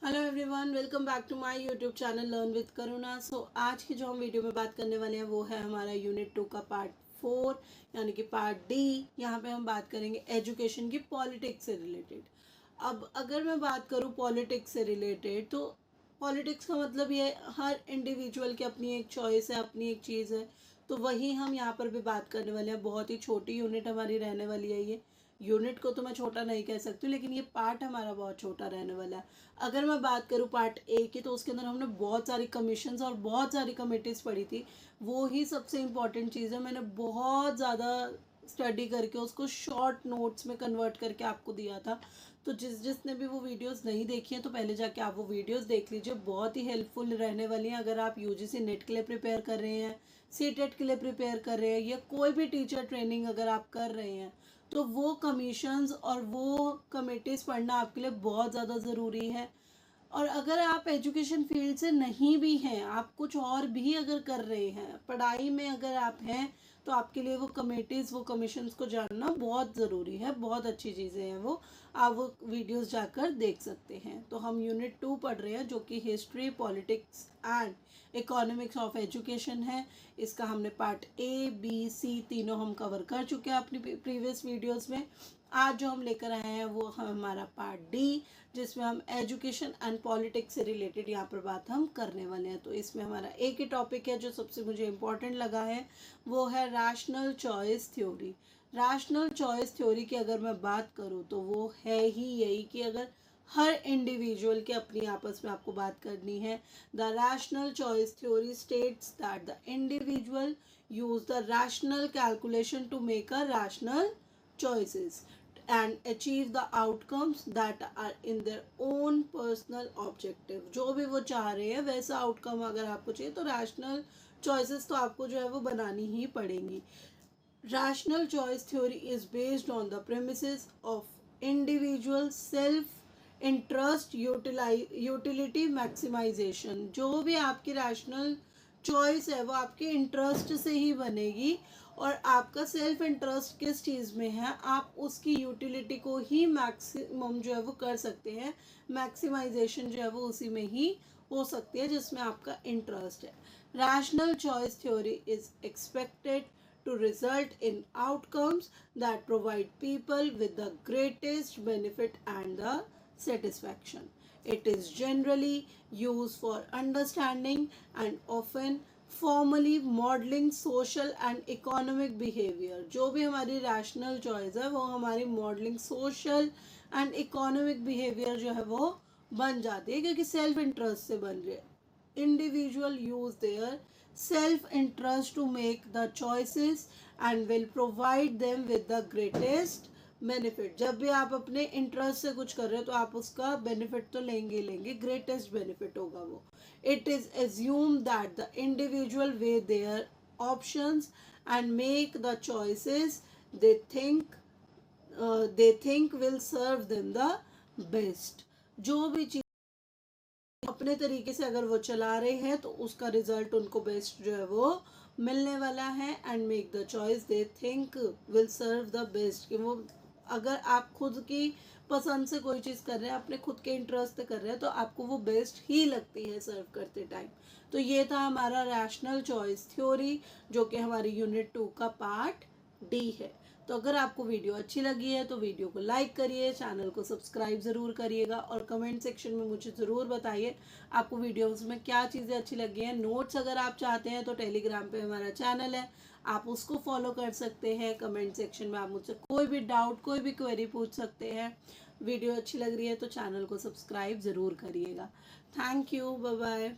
Hello everyone, welcome back to my YouTube channel learn with Karuna. आज की जो हम वीडियो में बात करने वाले हैं वो है हमारा यूनिट 2 का पार्ट 4 यानी कि पार्ट डी। यहाँ पे हम बात करेंगे एजुकेशन की पॉलिटिक्स से रिलेटेड। अब अगर मैं बात करूँ पॉलिटिक्स से रिलेटेड तो पॉलिटिक्स का मतलब ये हर इंडिविजुअल की अपनी एक चॉइस है, अपनी एक चीज़ है। तो वही हम यहाँ पर भी बात करने वाले हैं। बहुत ही छोटी यूनिट हमारी रहने वाली है ये। यूनिट को तो मैं छोटा नहीं कह सकती, लेकिन ये पार्ट हमारा बहुत छोटा रहने वाला है। अगर मैं बात करूँ पार्ट ए की तो उसके अंदर हमने बहुत सारी कमीशंस और बहुत सारी कमेटीज़ पढ़ी थी। वो ही सबसे इम्पॉर्टेंट चीज़ है। मैंने बहुत ज़्यादा स्टडी करके उसको शॉर्ट नोट्स में कन्वर्ट करके आपको दिया था। तो जिसने भी वो वीडियोस नहीं देखी हैं तो पहले जाके आप वो वीडियोस देख लीजिए। बहुत ही हेल्पफुल रहने वाली हैं अगर आप यूजीसी नेट के लिए प्रिपेयर कर रहे हैं, सीटेट के लिए प्रिपेयर कर रहे हैं, या कोई भी टीचर ट्रेनिंग अगर आप कर रहे हैं तो वो कमीशंस और वो कमेटीज़ पढ़ना आपके लिए बहुत ज़्यादा ज़रूरी है। और अगर आप एजुकेशन फील्ड से नहीं भी हैं, आप कुछ और भी अगर कर रहे हैं, पढ़ाई में अगर आप हैं, तो आपके लिए वो कमेटीज़, वो कमीशंस को जानना बहुत ज़रूरी है। बहुत अच्छी चीज़ें हैं वो। आप वो वीडियोस जाकर देख सकते हैं। तो हम यूनिट 2 पढ़ रहे हैं जो कि history, politics and economics of education है। इसका हमने पार्ट ए बी सी तीनों हम कवर कर चुके हैं अपनी प्रीवियस वीडियोस में। आज जो हम लेकर आए हैं वो हमारा पार्ट डी, जिसमें हम एजुकेशन एंड पॉलिटिक्स से रिलेटेड यहाँ पर बात हम करने वाले हैं। तो इसमें हमारा एक ही टॉपिक है जो सबसे मुझे इम्पोर्टेंट लगा है, वो है rational choice theory. Rational choice theory की अगर मैं बात करूँ तो वो है ही यही कि अगर हर इंडिविजुअल की अपनी आपस में आपको बात करनी है। The rational choice theory states that the individual use the rational calculation to make a rational choices and achieve the outcomes that are in their own personal objective। जो भी वो चाह रहे हैं वैसा आउटकम अगर आपको चाहिए तो रैशनल चॉइसेस तो आपको जो है वो बनानी ही पड़ेंगी। Rational choice theory is based on the premises of individual self interest utility maximisation. जो भी आपकी रैशनल चॉइस है वो आपके इंटरेस्ट से ही बनेगी, और आपका सेल्फ इंटरेस्ट किस चीज़ में है आप उसकी यूटिलिटी को ही मैक्सिमम जो है वो कर सकते हैं। मैक्सिमाइजेशन जो है वो उसी में ही हो सकती है जिसमें आपका इंटरेस्ट है। Rational choice theory is expected to result in outcomes that provide people with the greatest benefit and the satisfaction. It is generally used for understanding and often formally modelling social and economic behaviour. जो भी हमारी rational choice है वो हमारी modelling social and economic behaviour जो है वो बन जाती है, क्योंकि सेल्फ इंटरेस्ट से बन रही है। Individual use their self interest to make the choices and will provide them with the greatest benefit। जब भी आप अपने इंटरेस्ट से कुछ कर रहे हो तो आप उसका बेनिफिट तो लेंगे ही लेंगे, ग्रेटेस्ट बेनिफिट होगा वो। It is assume that the individual weigh their options and make the choices they think will serve them the best. जो भी चीज अपने तरीके से अगर वो चला रहे हैं तो उसका रिजल्ट उनको बेस्ट जो है वो मिलने वाला है। And make the choice they think will serve the best, कि वो अगर आप खुद की पसंद से कोई चीज़ कर रहे हैं, अपने खुद के इंटरेस्ट से कर रहे हैं, तो आपको वो बेस्ट ही लगती है सर्व करते टाइम। तो ये था हमारा रैशनल चॉइस थ्योरी जो कि हमारी यूनिट 2 का पार्ट डी है। तो अगर आपको वीडियो अच्छी लगी है तो वीडियो को लाइक करिए, चैनल को सब्सक्राइब ज़रूर करिएगा, और कमेंट सेक्शन में मुझे ज़रूर बताइए आपको वीडियोस में क्या चीज़ें अच्छी लगी हैं। नोट्स अगर आप चाहते हैं तो टेलीग्राम पे हमारा चैनल है, आप उसको फॉलो कर सकते हैं। कमेंट सेक्शन में आप मुझसे कोई भी डाउट, कोई भी क्वेरी पूछ सकते हैं। वीडियो अच्छी लग रही है तो चैनल को सब्सक्राइब ज़रूर करिएगा। Thank you, bye bye.